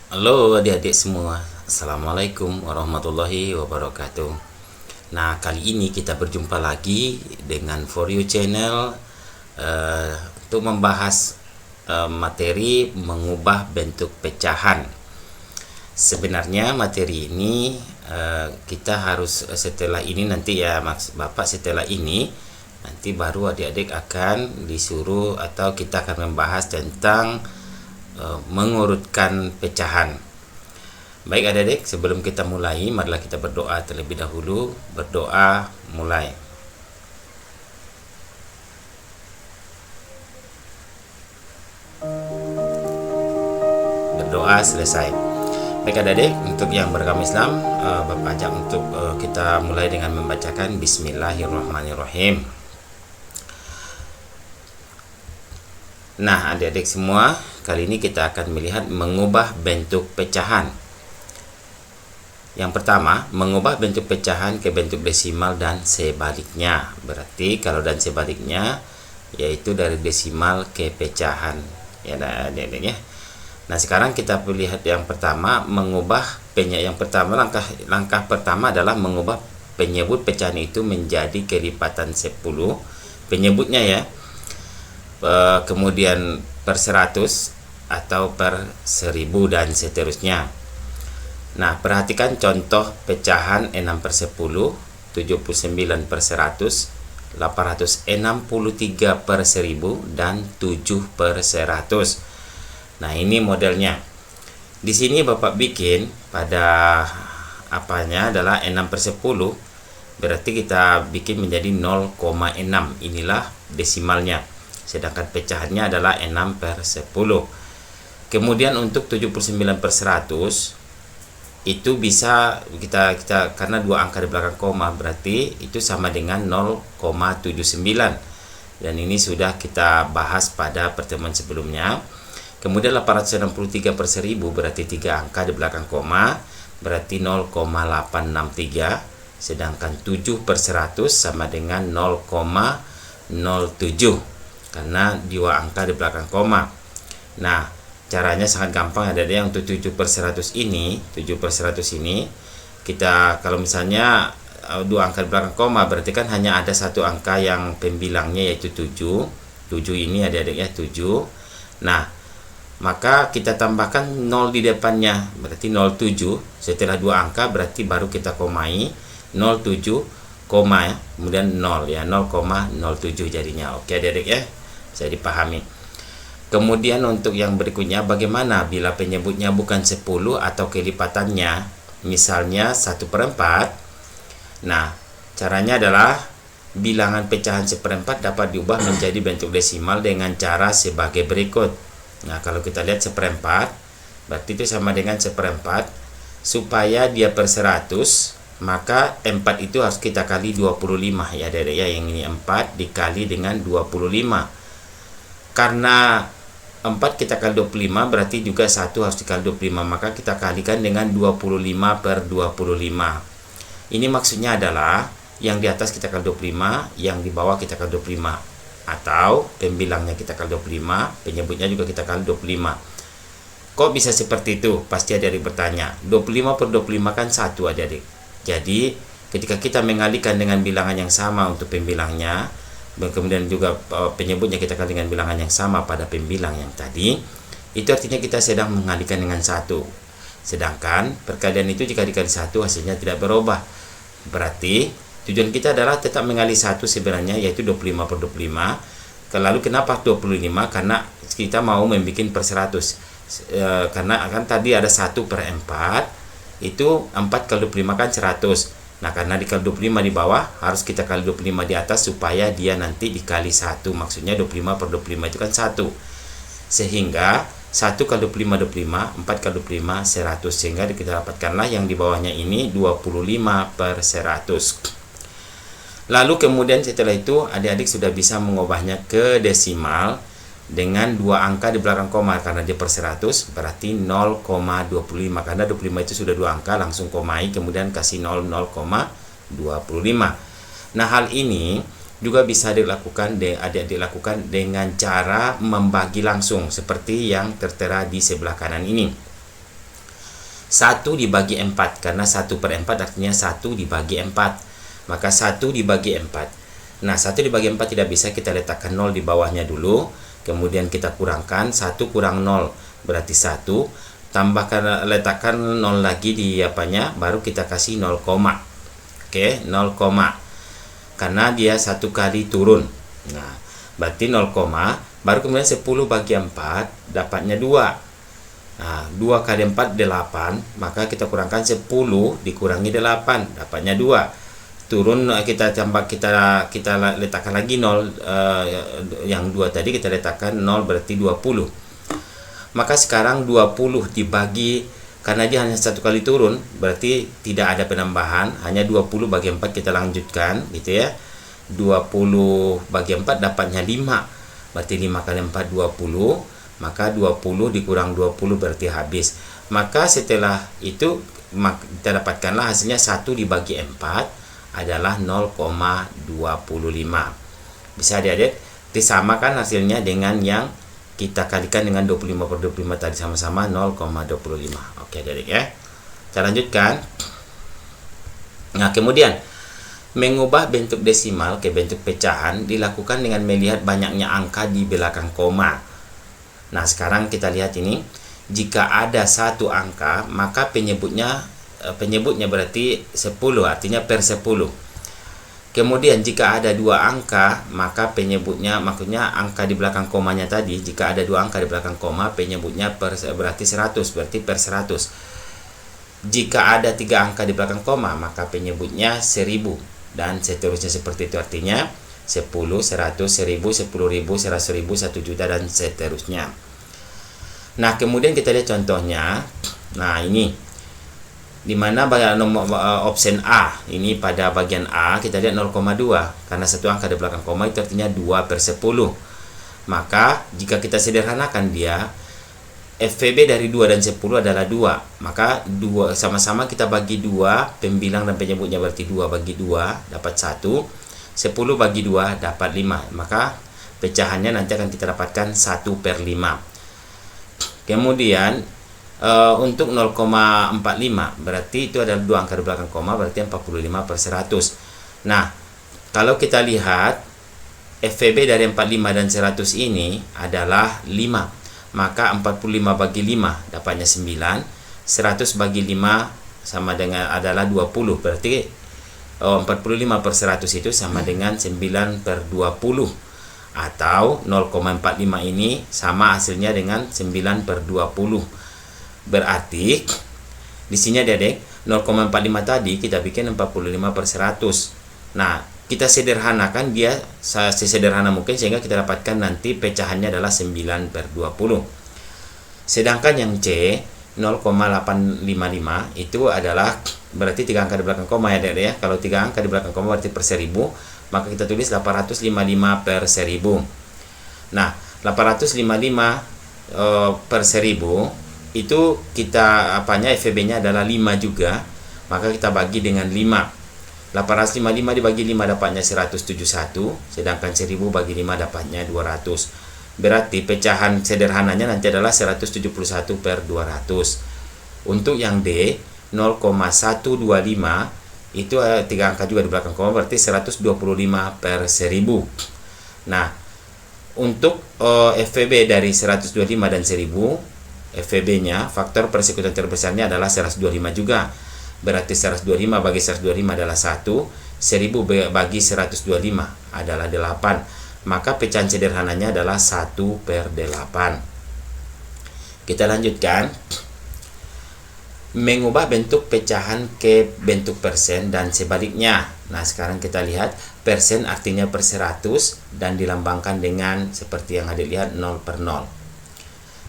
Halo adik-adik semua, Assalamualaikum warahmatullahi wabarakatuh. Nah, kali ini kita berjumpa lagi dengan For You Channel untuk membahas materi mengubah bentuk pecahan. Sebenarnya materi ini kita harus setelah ini nanti ya Bapak, setelah ini nanti baru adik-adik akan disuruh atau kita akan membahas tentang mengurutkan pecahan. Baik adik-adik, sebelum kita mulai, marilah kita berdoa terlebih dahulu. Berdoa mulai. Berdoa selesai. Baik adik-adik, untuk yang beragama Islam, Bapak ajak untuk kita mulai dengan membacakan Bismillahirrahmanirrahim. Nah adik-adik semua, kali ini kita akan melihat mengubah bentuk pecahan. Yang pertama, mengubah bentuk pecahan ke bentuk desimal dan sebaliknya. Berarti kalau dan sebaliknya yaitu dari desimal ke pecahan. Ya adik-adik ya. Nah, sekarang kita lihat yang pertama, mengubah yang pertama, langkah pertama adalah mengubah penyebut pecahan itu menjadi kelipatan 10. Penyebutnya ya. Kemudian per 100 atau per 1000 dan seterusnya. Nah, perhatikan contoh pecahan 6 per 10, 79 per 100, 863 per 1000, dan 7 per 100. Nah, ini modelnya. Di sini Bapak bikin pada apanya adalah 6 per 10, berarti kita bikin menjadi 0,6. Inilah desimalnya. Sedangkan pecahannya adalah 6 per 10. Kemudian untuk 79 per 100 itu bisa kita karena dua angka di belakang koma, berarti itu sama dengan 0,79. Dan ini sudah kita bahas pada pertemuan sebelumnya. Kemudian 863 per 1000 berarti 3 angka di belakang koma, berarti 0,863. Sedangkan 7 per 100 sama dengan 0,07. Karena dua angka di belakang koma. Nah, caranya sangat gampang ada yang untuk 7 per 100 ini, 7 per 100 ini kita kalau misalnya dua angka di belakang koma berarti kan hanya ada satu angka yang pembilangnya yaitu 7. 7 ini adik-adik ya, 7. Nah, maka kita tambahkan 0 di depannya, berarti 07. Setelah dua angka berarti baru kita komai 07, koma ya, kemudian 0 ya, 0,07 jadinya. Oke adik-adik ya, bisa dipahami. Kemudian untuk yang berikutnya, bagaimana bila penyebutnya bukan 10 atau kelipatannya, misalnya 1 per 4. Nah, caranya adalah bilangan pecahan 1/4 dapat diubah menjadi bentuk desimal dengan cara sebagai berikut. Nah, kalau kita lihat 1/4 berarti itu sama dengan 1/4. Supaya dia per 100, maka 4 itu harus kita kali 25 ya adik-adik ya. Yang ini 4 dikali dengan 25. Karena 4 kita kali 25 berarti juga 1 harus dikali 25, maka kita kalikan dengan 25 per 25. Ini maksudnya adalah yang di atas kita kali 25, yang di bawah kita kali 25. Atau pembilangnya kita kali 25, penyebutnya juga kita kali 25. Kok bisa seperti itu? Pasti adik-adik bertanya. 25 per 25 kan 1 adik-adik. Jadi ketika kita mengalihkan dengan bilangan yang sama untuk pembilangnya, kemudian juga penyebutnya kita kali dengan bilangan yang sama pada pembilang yang tadi, itu artinya kita sedang mengalihkan dengan 1. Sedangkan perkalian itu jika dikali 1 hasilnya tidak berubah. Berarti tujuan kita adalah tetap mengalih 1 sebenarnya, yaitu 25 per 25. Lalu kenapa 25? Karena kita mau membuat per 100. Karena akan tadi ada 1 per 4, itu 4 kali 25 kan 100. Nah, karena dikali 25 di bawah, harus kita kali 25 di atas supaya dia nanti dikali 1. Maksudnya 25 per 25 itu kan 1. Sehingga 1 kali 25, 25, 4 kali 25, 100. Sehingga kita dapatkanlah yang di bawahnya ini 25 per 100. Lalu kemudian setelah itu adik-adik sudah bisa mengubahnya ke desimal dengan dua angka di belakang koma. Karena dia per 100 berarti 0,25. Karena 25 itu sudah dua angka, langsung komai kemudian kasih 0,25. Nah, hal ini juga bisa dilakukan adik-adik lakukan dengan cara membagi langsung seperti yang tertera di sebelah kanan ini. 1 dibagi 4, karena 1/4 artinya 1 dibagi 4. Maka 1 dibagi 4. Nah, 1 dibagi 4 tidak bisa, kita letakkan 0 di bawahnya dulu. Kemudian kita kurangkan, 1 kurang 0 berarti 1. Tambahkan, letakkan 0 lagi di apanya, baru kita kasih 0, oke, 0, karena dia 1 kali turun. Nah, berarti 0, baru kemudian 10 bagi 4 dapatnya 2. Nah, 2 kali 4 8, maka kita kurangkan 10 dikurangi 8 dapatnya 2. Turun, kita tambah, kita letakkan lagi 0, yang 2 tadi kita letakkan 0 berarti 20. Maka sekarang 20 dibagi, karena dia hanya 1 kali turun, berarti tidak ada penambahan, hanya 20 bagi 4. Kita lanjutkan gitu ya. 20 bagi 4 dapatnya 5. Berarti 5 kali 4 20. Maka 20 dikurang 20 berarti habis. Maka setelah itu kita dapatkanlah hasilnya 1 dibagi 4 adalah 0,25. Bisa adik-adik disamakan hasilnya dengan yang kita kalikan dengan 25/25 tadi, sama-sama 0,25. Oke adik-adik ya. Kita lanjutkan. Nah, kemudian mengubah bentuk desimal ke bentuk pecahan dilakukan dengan melihat banyaknya angka di belakang koma. Nah, sekarang kita lihat ini. Jika ada satu angka, maka penyebutnya berarti 10, artinya per 10. Kemudian jika ada 2 angka, maka penyebutnya, maksudnya angka di belakang komanya tadi, jika ada 2 angka di belakang koma, penyebutnya berarti 100, berarti per 100. Jika ada 3 angka di belakang koma, maka penyebutnya 1000, dan seterusnya seperti itu. Artinya 10, 100, 1000, 10.000, 100.000, 1 juta, dan seterusnya. Nah, kemudian kita lihat contohnya. Nah, ini dimana bagian nomor option A ini, pada bagian A kita lihat 0,2, karena 1 angka di belakang koma itu artinya 2/10. Maka jika kita sederhanakan dia, FVB dari 2 dan 10 adalah 2. Maka 2 sama-sama kita bagi 2, pembilang dan penyebutnya berarti 2 bagi 2 dapat 1. 10 bagi 2 dapat 5. Maka pecahannya nanti akan kita dapatkan 1/5. Kemudian untuk 0,45 berarti itu adalah 2 angka di belakang koma, berarti 45/100. Nah, kalau kita lihat FVB dari 45 dan 100 ini adalah 5. Maka 45 bagi 5 dapatnya 9. 100 bagi 5 sama dengan adalah 20. Berarti 45/100 itu sama dengan 9/20. Atau 0,45 ini sama hasilnya dengan 9/20. Berarti di sini Adik-adik 0,45 tadi kita bikin 45/100. Nah, kita sederhanakan dia sesederhana mungkin sehingga kita dapatkan nanti pecahannya adalah 9/20. Sedangkan yang C 0,855 itu adalah berarti 3 angka di belakang koma ya Adik-adik ya. Kalau 3 angka di belakang koma berarti per 1000, maka kita tulis 855/1000. Nah, 855 per 1000 itu kita FVB-nya adalah 5 juga, maka kita bagi dengan 5. 855 dibagi 5 dapatnya 171, sedangkan 1000 bagi 5 dapatnya 200. Berarti pecahan sederhananya nanti adalah 171/200. Untuk yang D 0,125 itu 3 angka juga di belakang koma, berarti 125/1000. Nah, untuk FVB dari 125 dan 1000, FVB-nya, faktor persekutuan terbesarnya adalah 125 juga. Berarti 125 bagi 125 adalah 1. 1000 bagi 125 adalah 8. Maka pecahan sederhananya adalah 1/8. Kita lanjutkan. Mengubah bentuk pecahan ke bentuk persen dan sebaliknya. Nah, sekarang kita lihat persen artinya per 100 dan dilambangkan dengan seperti yang Adik lihat 0/0.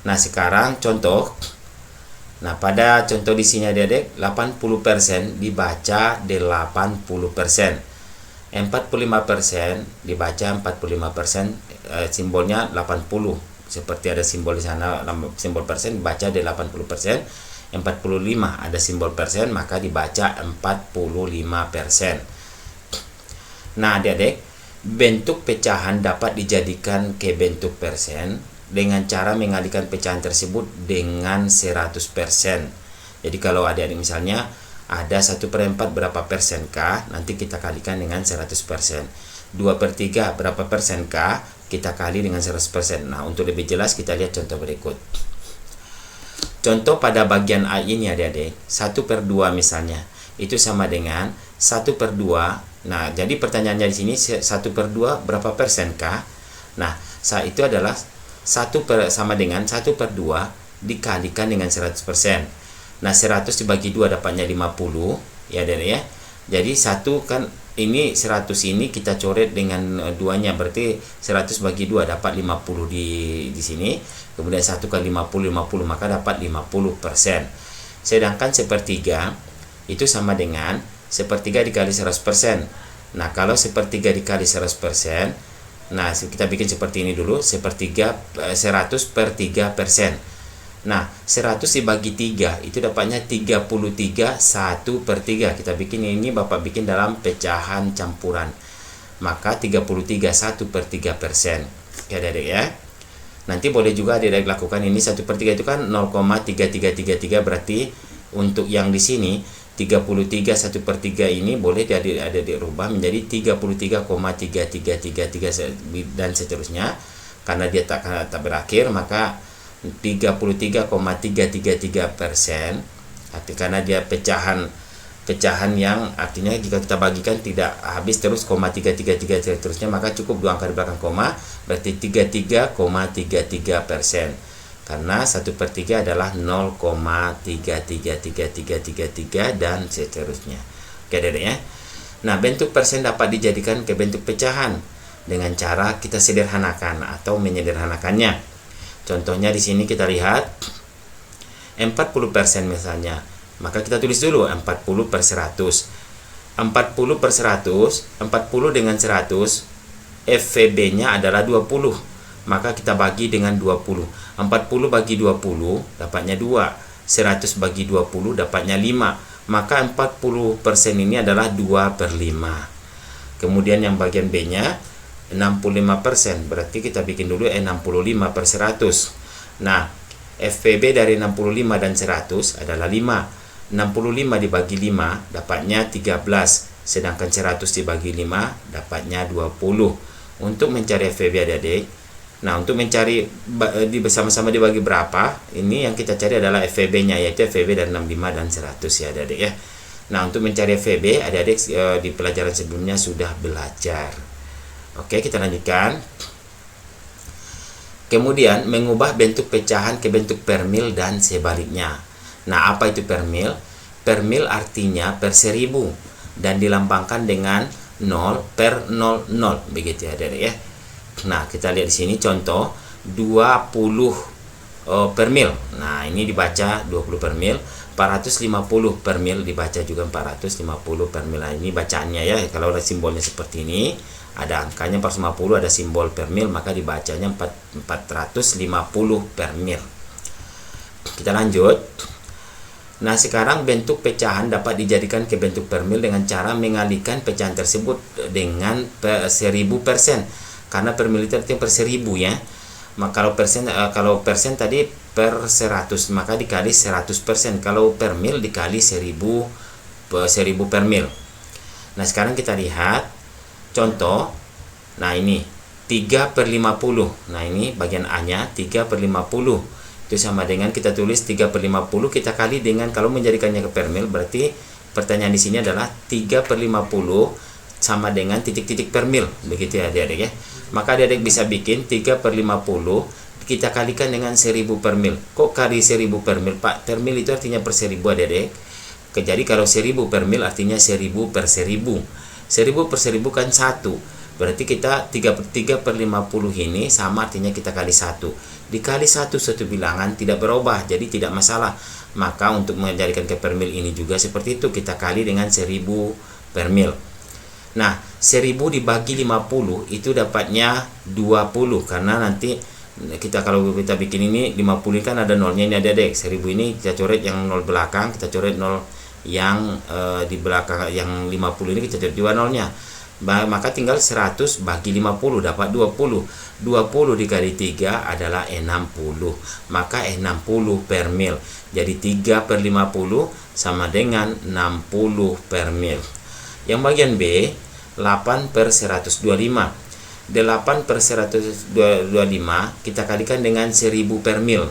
Nah, sekarang contoh. Nah, pada contoh di sini Adik-adik 80% dibaca 80%. 45% dibaca 45%, simbolnya 80. Seperti ada simbol di sana, simbol persen dibaca 80%. 45 ada simbol persen, maka dibaca 45%. Nah, Adik-adik, bentuk pecahan dapat dijadikan ke bentuk persen dengan cara mengalihkan pecahan tersebut dengan 100%. Jadi kalau adik-adik misalnya ada 1/4 berapa persenkah, nanti kita kalikan dengan 100%. 2/3 berapa persenkah, kita kali dengan 100%. Nah, untuk lebih jelas kita lihat contoh berikut. Contoh pada bagian A ini adik-adik, 1/2 misalnya, itu sama dengan 1/2. Nah, jadi pertanyaannya di sini 1/2 berapa persenkah? Nah, itu adalah sama dengan 1/2 dikalikan dengan 100%. Nah, 100 dibagi 2 dapatnya 50 ya adik ya. Jadi 1 kan ini 100 ini kita coret dengan duanya, berarti 100 bagi 2 dapat 50 di sini. Kemudian 1 kali 50 maka dapat 50%. Sedangkan 1/3 itu sama dengan 1/3 dikali 100%. Nah, kalau 1/3 dikali 100%, nah kita bikin seperti ini dulu, 100/3%. Nah, 100 dibagi 3 itu dapatnya 33 1/3. Kita bikin ini, Bapak bikin dalam pecahan campuran. Maka 33 1/3%. Ya adik ya. Nanti boleh juga adik lakukan ini 1/3 itu kan 0,3333, berarti untuk yang di sini 33 1/3 ini boleh adik rubah menjadi 33,3333 dan seterusnya. Karena dia tak berakhir, maka 33,333%. Karena dia pecahan yang artinya jika kita bagikan tidak habis terus 0,333 seterusnya, maka cukup 2 angka di belakang koma, berarti 33,33%. Karena 1/3 adalah 0,33333 dan seterusnya. Oke adik ya. Nah, bentuk persen dapat dijadikan ke bentuk pecahan dengan cara kita sederhanakan atau menyederhanakannya. Contohnya di sini kita lihat 40% misalnya. Maka kita tulis dulu 40/100. 40/100, 40 dengan 100, FVB-nya adalah 20. Maka kita bagi dengan 20. 40 bagi 20 dapatnya 2. 100 bagi 20 dapatnya 5. Maka 40% ini adalah 2/5. Kemudian yang bagian B-nya 65%, berarti kita bikin dulu 65/100. Nah, FVB dari 65 dan 100 adalah 5. 65 dibagi 5 dapatnya 13, sedangkan 100 dibagi 5 dapatnya 20. Untuk mencari FVB adik-adik, nah untuk mencari bersama-sama dibagi berapa, ini yang kita cari adalah FVB-nya, yaitu FVB dari 65 dan 100 ya adik-adik ya. Nah, untuk mencari FVB adik-adik di pelajaran sebelumnya sudah belajar. Oke, kita lanjutkan. Kemudian mengubah bentuk pecahan ke bentuk permil dan sebaliknya. Nah, apa itu permil? Permil artinya per 1000 dan dilambangkan dengan 0/00, begitu ya adik-adik ya. Nah, kita lihat di sini contoh 20 permil. Nah, ini dibaca 20 permil. 450 permil dibaca juga 450 permil. Nah, ini bacaannya ya. Kalau ada simbolnya seperti ini, ada angkanya 450, ada simbol permil, maka dibacanya 450 permil. Kita lanjut. Nah, sekarang bentuk pecahan dapat dijadikan ke bentuk permil dengan cara mengalihkan pecahan tersebut dengan 1000%. Karena permil itu artinya per 1000 ya. Maka kalau persen tadi per 100, maka dikali 100%. Kalau permil dikali 1000 permil. Nah, sekarang kita lihat contoh. Nah, ini 3/50. Nah, ini bagian A-nya 3/50. Itu sama dengan kita tulis 3/50 kita kali dengan, kalau menjadikannya ke permil, berarti pertanyaan di sini adalah 3/50 sama dengan titik-titik permil. Begitu ya adik-adik ya. Maka adik-adik bisa bikin 3/50 kita kalikan dengan 1000 permil. Kok kali 1000 permil, Pak? Permil itu artinya per 1000 adik-adik. Jadi kalau 1000 permil artinya 1000 per 1000. 1000 per 1000 kan 1. Berarti kita 3/50 ini sama artinya kita kali 1. Dikali 1 suatu bilangan tidak berubah, jadi tidak masalah. Maka untuk menjadikan ke permil ini juga seperti itu, kita kali dengan 1000 permil. Nah, 1000 dibagi 50 itu dapatnya 20. Karena nanti kalau kita bikin ini 50 kan ada nolnya, ini ada dek. 1000 ini kita coret yang nol belakang, kita coret nol yang di belakang, yang 50 ini kita coret juga nolnya. Maka tinggal 100 bagi 50 dapat 20. 20 dikali 3 adalah 60. Maka 60 per mil. Jadi 3 per 50 sama dengan 60 per mil. Yang bagian B, 8 per 125. 8 per 125 kita kalikan dengan 1000 per mil.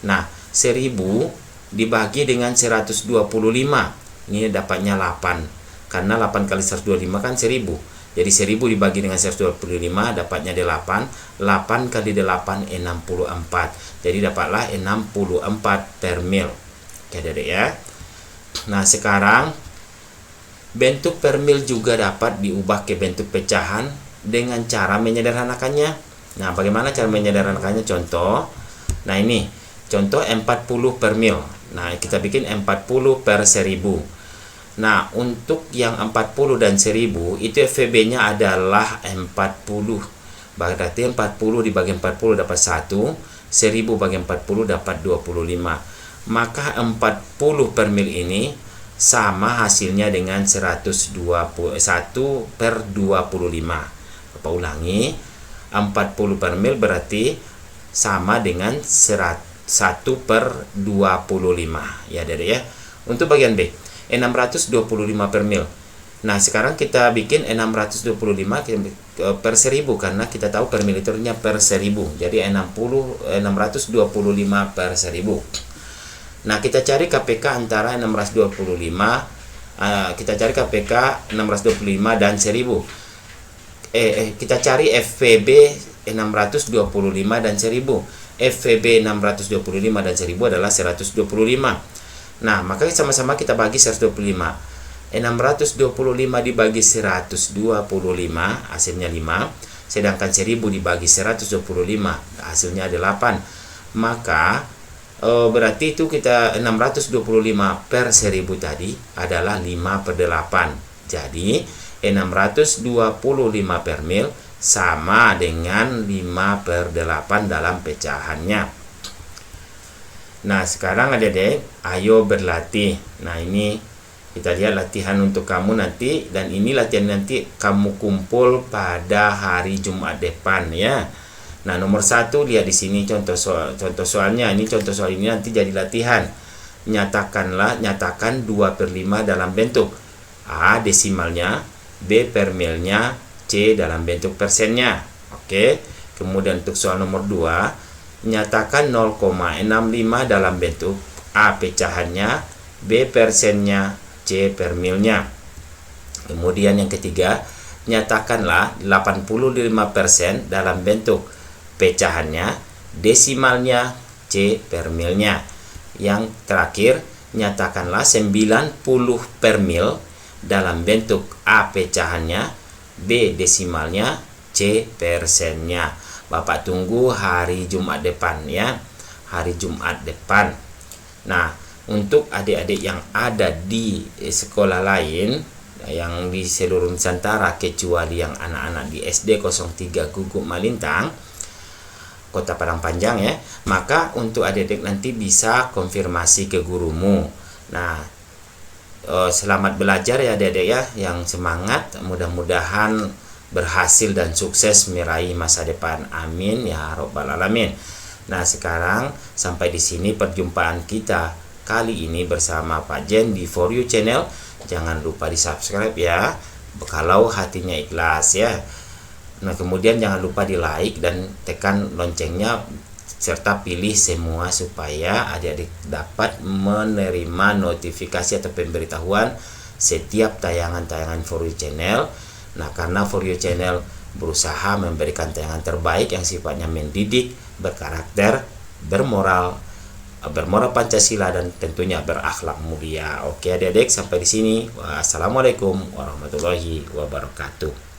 Nah, 1000 dibagi dengan 125. Ini dapatnya 8. Karena 8 kali 125 kan 1000. Jadi 1000 dibagi dengan 125 dapatnya 8. 8 kali 8 64. Jadi dapatlah 64 per mil. Oke, Adik ya. Nah, sekarang bentuk per mil juga dapat diubah ke bentuk pecahan dengan cara menyederhanakannya. Nah, bagaimana cara menyederhanakannya? Contoh. Nah, ini contoh 40 per mil. Nah, kita bikin 40 per 1000. Nah, untuk yang 40 dan 1000 itu FVB-nya adalah 40. Berarti 40 dibagi 40 dapat 1, 1000 bagi 40 dapat 25. Maka 40 per mil ini sama hasilnya dengan 1 per 25. Bapak ulangi, 40 per mil berarti sama dengan 1 per 25. Ya, Dede ya. Untuk bagian B, 625 per mil. Nah, sekarang kita bikin 625 per 1000 karena kita tahu per mililiternya per 1000. Jadi 625 per 1000. Nah, kita cari KPK antara 625 kita cari KPK 625 dan 1000. Kita cari FVB 625 dan 1000. FVB 625 dan 1000 adalah 125. Nah, maka sama-sama kita bagi 125. 625 dibagi 125 hasilnya 5. Sedangkan 1000 dibagi 125 hasilnya 8. Maka berarti itu kita 625 per 1000 tadi adalah 5 per 8. Jadi 625 per mil sama dengan 5 per 8 dalam pecahannya. Nah, sekarang Adik-adik, ayo berlatih. Nah, ini kita lihat latihan untuk kamu nanti, dan ini latihan nanti kamu kumpul pada hari Jumat depan ya. Nah, nomor 1 lihat di sini contoh soalnya. Ini contoh soal ini nanti jadi latihan. Nyatakan 2/5 dalam bentuk A desimalnya, B per milnya, C dalam bentuk persennya. Oke. Kemudian untuk soal nomor 2, nyatakan 0,65 dalam bentuk A pecahannya, B persennya, C per milnya. Kemudian yang ketiga, nyatakanlah 85% dalam bentuk pecahannya, desimalnya, C per milnya. Yang terakhir, nyatakanlah 90 per mil dalam bentuk A pecahannya, B desimalnya, C persennya. Bapak tunggu hari Jumat depan ya. Hari Jumat depan. Nah, untuk adik-adik yang ada di sekolah lain yang di seluruh Nusantara kecuali yang anak-anak di SD 03 Guguk Malintang, Kota Padang Panjang ya, maka untuk adik-adik nanti bisa konfirmasi ke gurumu. Nah, selamat belajar ya adik-adik ya, yang semangat, mudah-mudahan berhasil dan sukses meraih masa depan. Amin ya robbal alamin. Nah, sekarang sampai di sini perjumpaan kita kali ini bersama Pak Jen di For You Channel. Jangan lupa di subscribe ya, kalau hatinya ikhlas ya. Nah, kemudian jangan lupa di like dan tekan loncengnya serta pilih semua supaya adik-adik dapat menerima notifikasi atau pemberitahuan setiap tayangan-tayangan For You Channel. Nah, karena For You Channel berusaha memberikan tayangan terbaik yang sifatnya mendidik, berkarakter, bermoral Pancasila, dan tentunya berakhlak mulia. Oke adik-adik, sampai di sini. Wassalamualaikum warahmatullahi wabarakatuh.